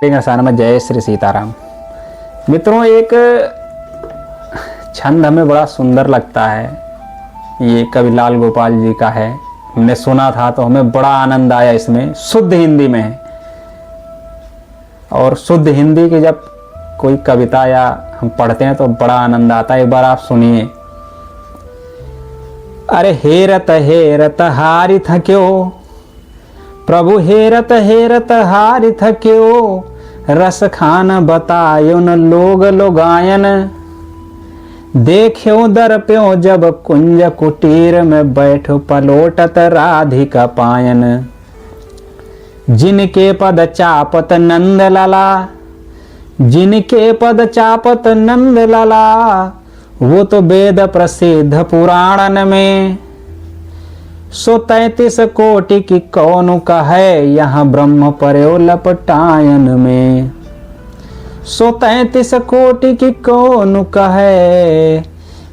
में जय श्री सीताराम। मित्रों, एक छंद हमें बड़ा सुंदर लगता है। ये कवि लाल गोपाल जी का है। हमने सुना था तो हमें बड़ा आनंद आया। इसमें शुद्ध हिंदी में है और शुद्ध हिंदी की जब कोई कविता या हम पढ़ते हैं तो बड़ा आनंद आता है। एक बार आप सुनिए। अरे हेरत हेरत हारि थक्यो प्रभु, हेरत हेरत हारि थक्यो, रस खान बतायो न लोग लोगायन। देख्यो दर्प्यो जब कुंज कुटीर में बैठो, पलोटत राधिका पायन। जिनके पद चापत नंद लाला, जिनके पद चापत नंद लाला, वो तो वेद प्रसिद्ध पुराणन में। सो 33 कोटि की कौन कहे, यहाँ ब्रह्म पर्यो लपटायन में। सो 33 कोटि की कौन कहे,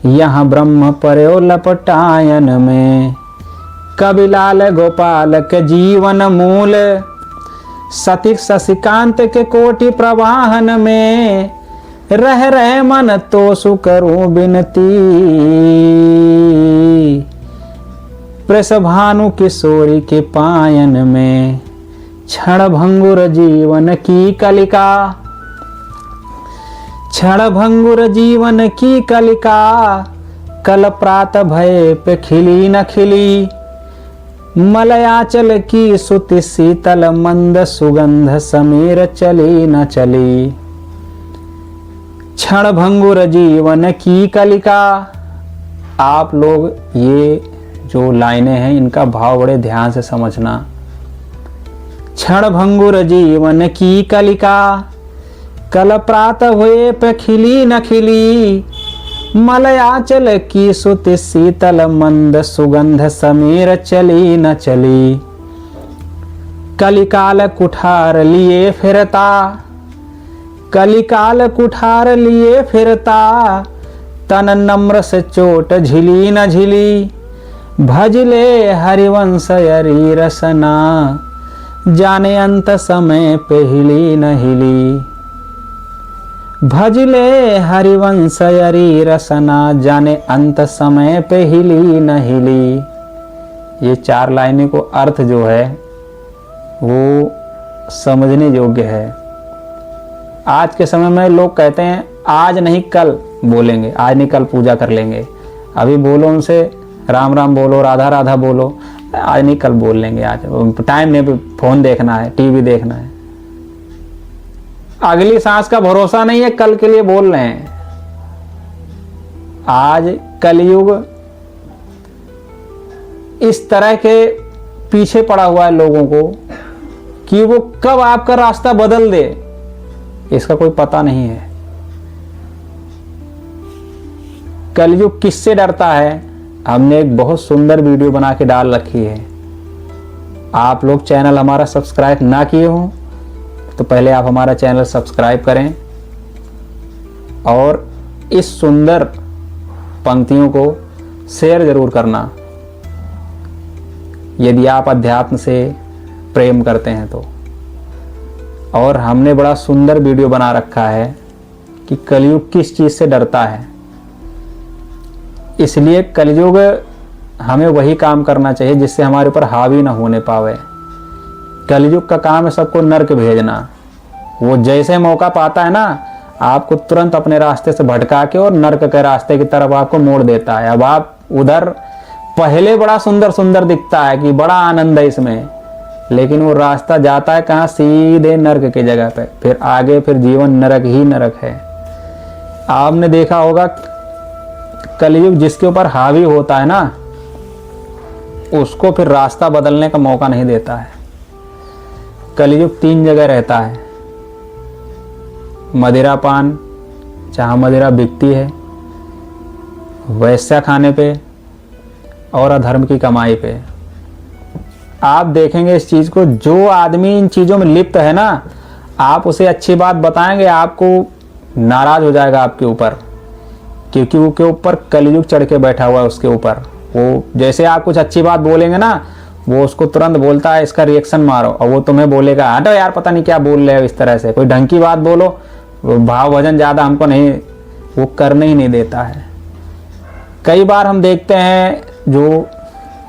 यहाँ ब्रह्म पर्यो लपटायन में। कवि लाल गोपाल के जीवन मूल, सती शशिकांत के कोटि प्रवाहन में। रह रहे मन तो सुकरूं बिनती, प्रसभानु किशोरी के पायन में। क्षण भंगुर जीवन की कलिका, क्षण भंगुर जीवन की कलिका, कल प्रात भय पे खिली न खिली। मलयाचल की सुति शीतल मंद, सुगंध समीर चली न चली। क्षण भंगुर जीवन की कलिका। आप लोग ये जो लाइनें हैं इनका भाव बड़े ध्यान से समझना। क्षण भंगुर जीवन की कलिका, कल प्रात हुए पे खिली न खिली। मलयाचल की सुति शीतल मंद, सुगंध समीर चली न चली। कलिकाल कुठार लिए फिरता, कलिकाल कुठार लिए फिरता। तन नम्र से चोट झिली न झिली। भजले हरिवंश यरी रसना, जाने अंत समय पे हिली न हिली। भजले हरिवंश यरी रसना, जाने अंत समय पे हिली न हिली। ये 4 लाइनें को अर्थ जो है वो समझने योग्य है। आज के समय में लोग कहते हैं आज नहीं कल बोलेंगे, आज नहीं कल पूजा कर लेंगे। अभी बोलो उनसे राम राम बोलो, राधा राधा बोलो, आज नहीं कल बोल लेंगे, आज टाइम नहीं, फोन देखना है, टीवी देखना है। अगली सांस का भरोसा नहीं है, कल के लिए बोल रहे हैं। आज कलयुग इस तरह के पीछे पड़ा हुआ है लोगों को कि वो कब आपका रास्ता बदल दे इसका कोई पता नहीं है। कलयुग किससे डरता है, हमने एक बहुत सुंदर वीडियो बना के डाल रखी है। आप लोग चैनल हमारा सब्सक्राइब ना किए हो तो पहले आप हमारा चैनल सब्सक्राइब करें और इस सुंदर पंक्तियों को शेयर जरूर करना यदि आप अध्यात्म से प्रेम करते हैं तो। और हमने बड़ा सुंदर वीडियो बना रखा है कि कलयुग किस चीज़ से डरता है। इसलिए कलयुग हमें वही काम करना चाहिए जिससे हमारे ऊपर हावी ना होने पावे। कलयुग का काम है सबको नरक भेजना। वो जैसे मौका पाता है ना, आपको तुरंत अपने रास्ते से भटका के और नरक के रास्ते की तरफ आपको मोड़ देता है। अब आप उधर पहले बड़ा सुंदर सुंदर दिखता है कि बड़ा आनंद है इसमें, लेकिन वो रास्ता जाता है कहाँ, सीधे नरक की जगह पे। फिर आगे फिर जीवन नरक ही नरक है। आपने देखा होगा कलयुग जिसके ऊपर हावी होता है ना, उसको फिर रास्ता बदलने का मौका नहीं देता है। कलयुग 3 जगह रहता है। मदिरापान, जहाँ मदिरा बिकती है, वैश्या खाने पे और अधर्म की कमाई पे। आप देखेंगे इस चीज़ को, जो आदमी इन चीज़ों में लिप्त है ना, आप उसे अच्छी बात बताएंगे आपको नाराज हो जाएगा आपके ऊपर, क्योंकि वो के ऊपर कलयुग चढ़ के बैठा हुआ है उसके ऊपर। वो जैसे आप कुछ अच्छी बात बोलेंगे ना, वो उसको तुरंत बोलता है इसका रिएक्शन मारो, और वो तुम्हें बोलेगा हटो यार पता नहीं क्या बोल रहे हो, इस तरह से कोई ढंग की बात बोलो, वो भाव भजन ज़्यादा हमको नहीं, वो करने ही नहीं देता है। कई बार हम देखते हैं जो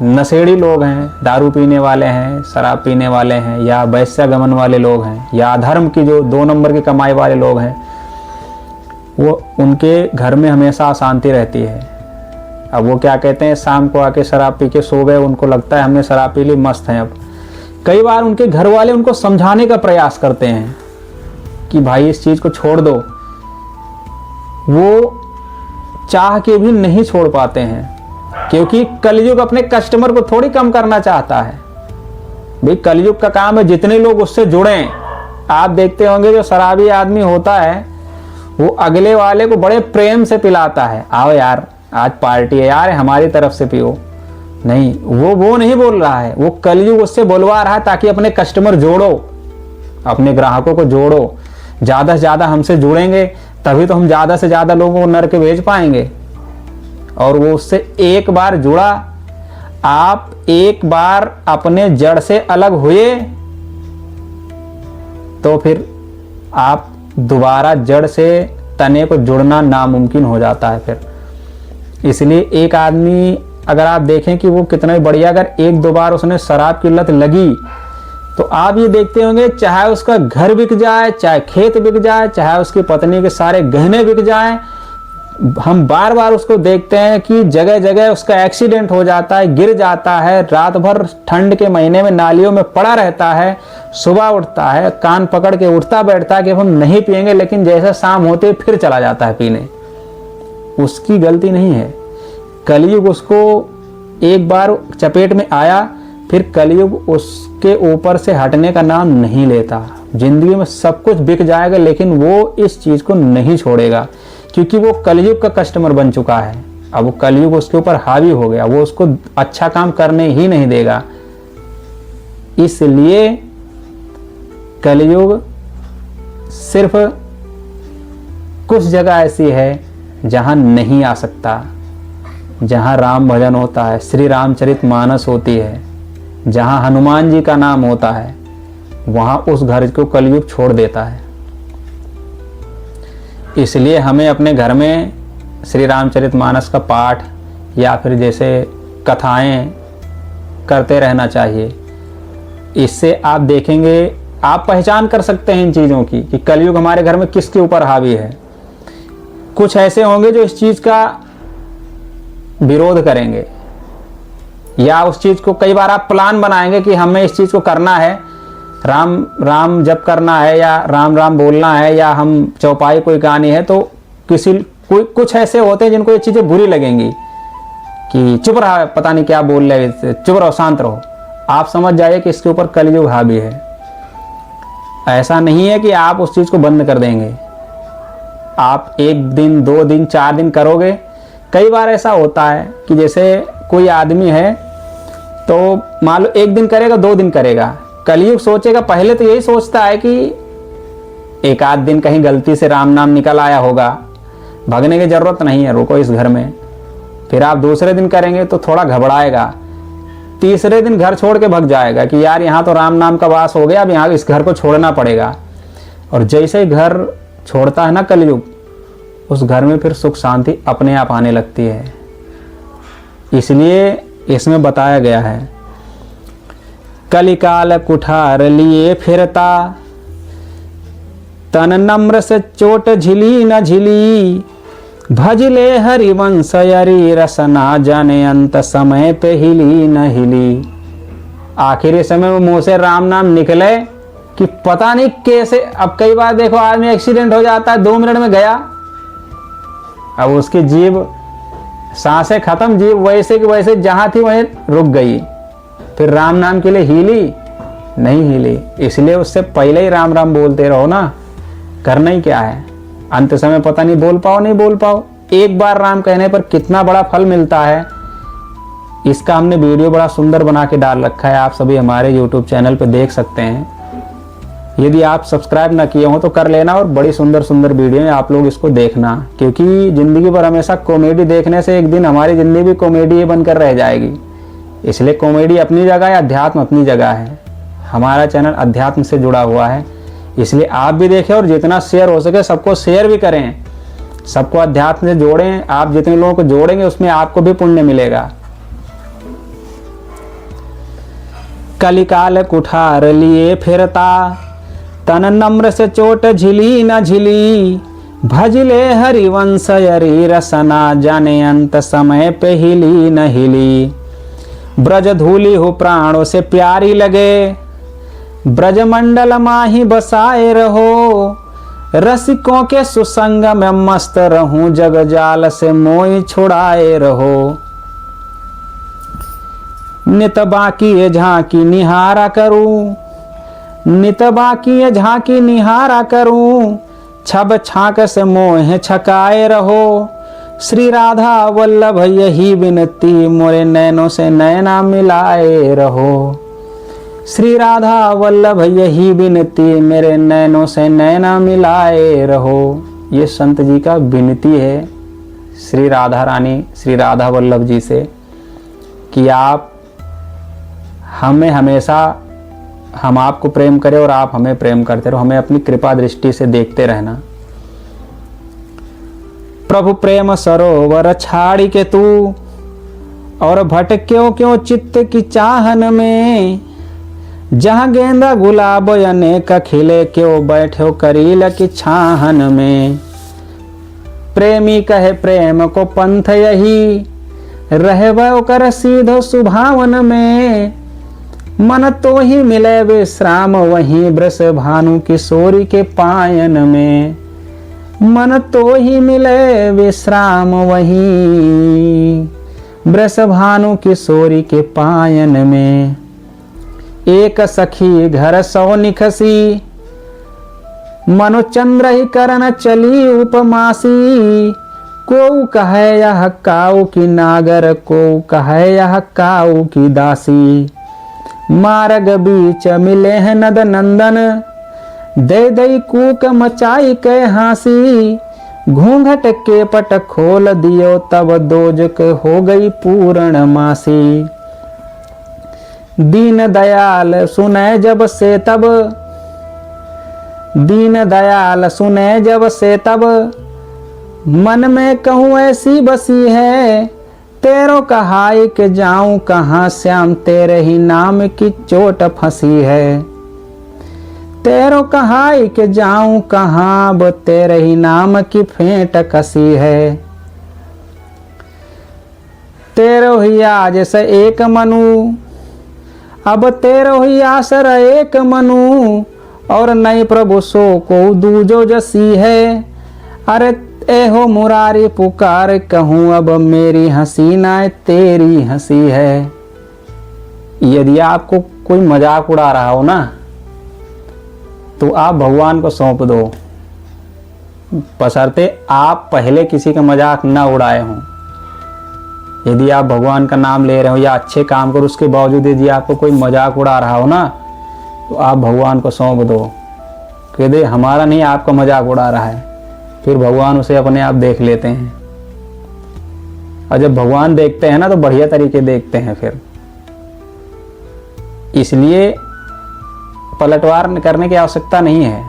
नशेड़ी लोग हैं, दारू पीने वाले हैं, शराब पीने वाले हैं, या वैश्यागमन वाले लोग हैं, या अधर्म की जो 2 नंबर की कमाई वाले लोग हैं, वो उनके घर में हमेशा अशांति रहती है। अब वो क्या कहते हैं, शाम को आके शराब पी के सो गए, उनको लगता है हमने शराब पी ली, मस्त हैं अब। कई बार उनके घर वाले उनको समझाने का प्रयास करते हैं कि भाई इस चीज़ को छोड़ दो, वो चाह के भी नहीं छोड़ पाते हैं, क्योंकि कलयुग अपने कस्टमर को थोड़ी कम करना चाहता है। भाई कलयुग का काम है जितने लोग उससे जुड़े। आप देखते होंगे जो शराबी आदमी होता है वो अगले वाले को बड़े प्रेम से पिलाता है, आओ यार आज पार्टी है यार, हमारी तरफ से पियो। नहीं, वो नहीं बोल रहा है, वो कलयुग उससे बोलवा रहा है ताकि अपने कस्टमर जोड़ो, अपने ग्राहकों को जोड़ो। ज़्यादा से ज़्यादा हमसे जुड़ेंगे तभी तो हम ज़्यादा से ज़्यादा लोगों को नरक भेज पाएंगे। और वो उससे एक बार जुड़ा, आप एक बार अपने जड़ से अलग हुए तो फिर आप दोबारा जड़ से तने को जुड़ना नामुमकिन हो जाता है फिर। इसलिए एक आदमी अगर आप देखें कि वो कितना ही बढ़िया, अगर 1-2 बार उसने शराब की लत लगी तो आप ये देखते होंगे चाहे उसका घर बिक जाए, चाहे खेत बिक जाए, चाहे उसकी पत्नी के सारे गहने बिक जाएं, हम बार बार उसको देखते हैं कि जगह जगह उसका एक्सीडेंट हो जाता है, गिर जाता है, रात भर ठंड के महीने में नालियों में पड़ा रहता है, सुबह उठता है कान पकड़ के उठता बैठता है कि हम नहीं पिएंगे, लेकिन जैसे शाम होते फिर चला जाता है पीने। उसकी गलती नहीं है, कलयुग उसको एक बार चपेट में आया, फिर कलयुग उसके ऊपर से हटने का नाम नहीं लेता। जिंदगी में सब कुछ बिक जाएगा लेकिन वो इस चीज़ को नहीं छोड़ेगा, क्योंकि वो कलयुग का कस्टमर बन चुका है। अब वो कलयुग उसके ऊपर हावी हो गया, वो उसको अच्छा काम करने ही नहीं देगा। इसलिए कलयुग सिर्फ कुछ जगह ऐसी है जहां नहीं आ सकता, जहां राम भजन होता है, श्री रामचरितमानस होती है, जहां हनुमान जी का नाम होता है, वहां उस घर को कलयुग छोड़ देता है। इसलिए हमें अपने घर में श्री रामचरितमानस का पाठ या फिर जैसे कथाएं करते रहना चाहिए। इससे आप देखेंगे, आप पहचान कर सकते हैं इन चीज़ों की कि कलयुग हमारे घर में किसके ऊपर हावी है। कुछ ऐसे होंगे जो इस चीज़ का विरोध करेंगे, या उस चीज़ को कई बार आप प्लान बनाएंगे कि हमें इस चीज़ को करना है, राम राम जप करना है या राम राम बोलना है या हम चौपाई कोई गानी है, तो कुछ ऐसे होते हैं जिनको ये चीज़ें बुरी लगेंगी कि चुप रहा, पता नहीं क्या बोल रहे, चुप रहो, शांत रहो। आप समझ जाइए कि इसके ऊपर कलयुग हावी है। ऐसा नहीं है कि आप उस चीज़ को बंद कर देंगे, आप 1 दिन 2 दिन 4 दिन करोगे। कई बार ऐसा होता है कि जैसे कोई आदमी है तो मान लो 1 दिन करेगा, 2 दिन करेगा, कलयुग सोचेगा, पहले तो यही सोचता है कि 1 आध दिन कहीं गलती से राम नाम निकल आया होगा, भागने की जरूरत नहीं है, रुको इस घर में। फिर आप दूसरे दिन करेंगे तो थोड़ा घबराएगा, तीसरे दिन घर छोड़ के भाग जाएगा कि यार यहाँ तो राम नाम का वास हो गया, अब यहाँ इस घर को छोड़ना पड़ेगा। और जैसे ही घर छोड़ता है ना कलयुग, उस घर में फिर सुख शांति अपने आप आने लगती है। इसलिए इसमें बताया गया है, कलिकाल कुठार लिए फिरता, तन नम्र से चोट झिली न झिली, भजले हरिवंश यरी रसना, जाने अंत समय पे हिली न हिली। आखिरी समय में मुंह से राम नाम निकले कि पता नहीं कैसे। अब कई बार देखो आदमी एक्सीडेंट हो जाता है, 2 मिनट में गया, अब उसकी जीभ, सांसें खत्म, जीभ वैसे कि वैसे जहां थी वहीं रुक गई। फिर राम नाम के लिए हिली नहीं हिली। इसलिए उससे पहले ही राम राम बोलते रहो ना, करना ही क्या है। अंत समय पता नहीं बोल पाओ नहीं बोल पाओ, एक बार राम कहने पर कितना बड़ा फल मिलता है, इसका हमने वीडियो बड़ा सुंदर बना के डाल रखा है, आप सभी हमारे YouTube चैनल पे देख सकते हैं। यदि आप सब्सक्राइब ना किए हो तो कर लेना, और बड़ी सुंदर सुंदर वीडियो है, आप लोग इसको देखना, क्योंकि ज़िंदगी पर हमेशा कॉमेडी देखने से एक दिन हमारी ज़िंदगी भी कॉमेडी बनकर रह जाएगी। इसलिए कॉमेडी अपनी जगह है, अध्यात्म अपनी जगह है। हमारा चैनल अध्यात्म से जुड़ा हुआ है, इसलिए आप भी देखें और जितना शेयर हो सके सबको शेयर भी करें, सबको अध्यात्म से जोड़ें। आप जितने लोगों को जोड़ेंगे उसमें आपको भी पुण्य मिलेगा। कलिकाल कुठार लिए फिरता, तन नम्र से चोट झिली न झिली। भजले हरिवंश यरी रसना, जाने अंत समय पे हिली न हिली। ब्रज धूली हो प्राणों से प्यारी लगे, ब्रजमंडल माही बसाए रहो। रसिकों के सुसंग में मस्त रहूं, जग जाल से मोई छुड़ाए रहो। नित बाकी ये झांकी निहारा करूं, नित बाकी ये झांकी निहारा करूं। छब छाक से मोह छकाए रहो। श्री राधा वल्लभ यही विनती, मोरे नैनों से नैना मिलाए रहो। श्री राधा वल्लभ यही विनती, मेरे नैनों से नैना मिलाए रहो। ये संत जी का विनती है श्री राधा रानी, श्री राधा वल्लभ जी से कि आप हमें हमेशा, हम आपको प्रेम करें और आप हमें प्रेम करते रहो। हमें अपनी कृपा दृष्टि से देखते रहना। प्रभु प्रेम सरोवर छाड़ी के तू, और भटक्यो क्यों चित्त की चाहन में। जहाँ गेंदा गुलाब अनेक खिले, क्यों बैठो करील की छाहन में। प्रेमी कहे प्रेम को पंथ यही, रहबो कर सीधो सुभावन में। मन तो ही मिले विश्राम वहीं, ब्रस भानु किशोरी के पायन में। मन तो ही मिले विश्राम वहीं, ब्रस भानु किशोरी के पायन में। एक सखी घर सौ निखसी, मनु चंद्र ही करन चली उपमासी। को कहे यह काऊ की नागर, को कहे यह काऊ की दासी। मार्ग बीच मिले हैं नद नंदन, दे दई कूक मचाई के हासी। घूंघट के पट खोल दियो, तब दोजक हो गई पूर्ण मासी। दीन दयाल सुने जब से तब, दीन दयाल सुने जब से तब। मन में कहूँ ऐसी बसी है, तेरो कहाई के जाऊं कहाँ श्याम, तेरे ही नाम की चोट फंसी है। तेरो कहाई के जाऊं कहाँ, अब तेरे ही नाम की फेंट कसी है। तेरो ही आज से एक मनु, अब तेरो ही आसर एक मनु। और नई प्रभु सो को दूजो जसी है। अरे एहो मुरारी पुकार कहूँ, अब मेरी हंसी ना तेरी हंसी है। यदि आपको कोई मजाक उड़ा रहा हो ना, तो आप भगवान को सौंप दो, बशर्ते आप पहले किसी का मजाक ना उड़ाए हों। यदि आप भगवान का नाम ले रहे हो या अच्छे काम करो, उसके बावजूद यदि आपको कोई मजाक उड़ा रहा हो ना, तो आप भगवान को सौंप दो। कह दे हमारा नहीं, आपका मजाक उड़ा रहा है। फिर भगवान उसे अपने आप देख लेते हैं। और जब भगवान देखते हैं ना, तो बढ़िया तरीके देखते हैं फिर। इसलिए पलटवार करने की आवश्यकता नहीं है।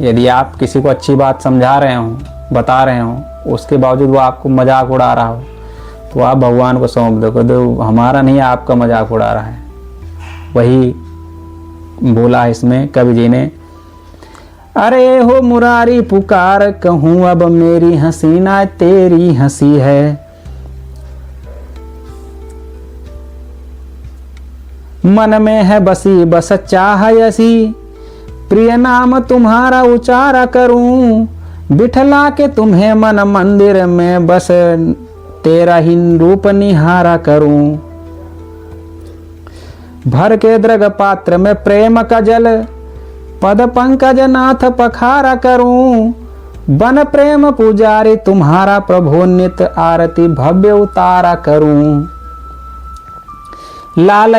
यदि आप किसी को अच्छी बात समझा रहे हो, बता रहे हो, उसके बावजूद वो आपको मजाक उड़ा रहा हो, तो आप भगवान को सौंप दो। दो हमारा नहीं, आपका मजाक उड़ा रहा है। वही बोला है इसमें कवि जी ने। अरे हो मुरारी पुकार कहूँ, अब मेरी हंसी ना तेरी हंसी है। मन में है बसी बस चाह यसी, प्रिय नाम तुम्हारा उचारा करूं। बिठला के तुम्हें मन मंदिर में, बस तेरा ही रूप निहारा करूं। भर के दृग पात्र में प्रेम का जल, पद पंकज नाथ पखारा करूं। बन प्रेम पुजारी तुम्हारा प्रभु, नित आरती भव्य उतारा करूं। लाल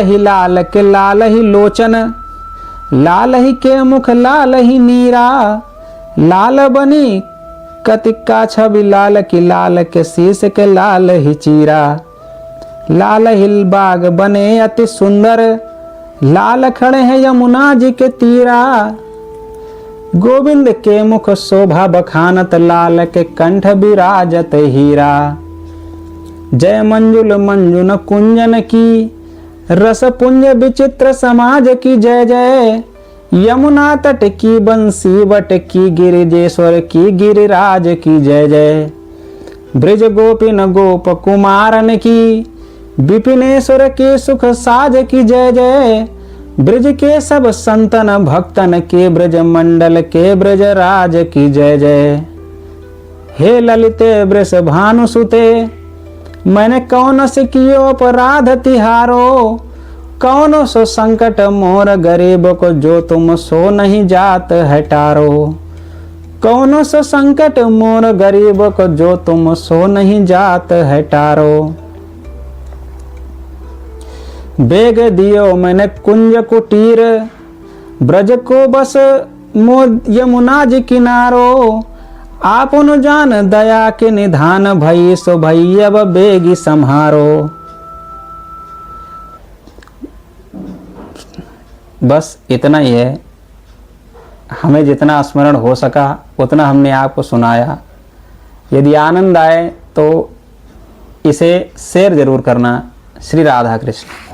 के लाल ही लोचन, लाल ही के मुख लाल ही नीरा। लाल बनी कतिका छवि लाल की, लाल के शीश के लाल ही चीरा। लाल हिल बाग बने अति सुंदर, लाल खड़े हैं यमुना जी के तीरा। गोविंद के मुख शोभा बखानत, लाल के कंठ विराजत हीरा। जय मंजुल मंजुन कुंजन की, रस पुंज विचित्र समाज की जय जय। यमुना तट की बंसी बट की, गिरिजेश्वर की गिरिराज की जय जय। ब्रिज गोपिन गोप कुमारन की, विपिनेश्वर के सुख साज की जय जय। ब्रिज के सब संतन भक्तन के, ब्रज मंडल के ब्रज राज की जय जय। हे ललिते वृष भानुसुते, मैंने कौन से कियो अपराध तिहारो। कौन सो संकट मोर गरीब को, जो तुम सो नहीं जात है टारो। कौन सो संकट मोर गरीब को, जो तुम सो नहीं जात है टारो। बेग दियो मैंने कुंज कुटीर, ब्रज को बस मोर यमुना जी किनारो। आपन जान दया के निधान, भई सो भई अब बेगी संहारो। बस इतना ही है, हमें जितना स्मरण हो सका उतना हमने आपको सुनाया। यदि आनंद आए तो इसे शेयर जरूर करना। श्री राधा कृष्ण।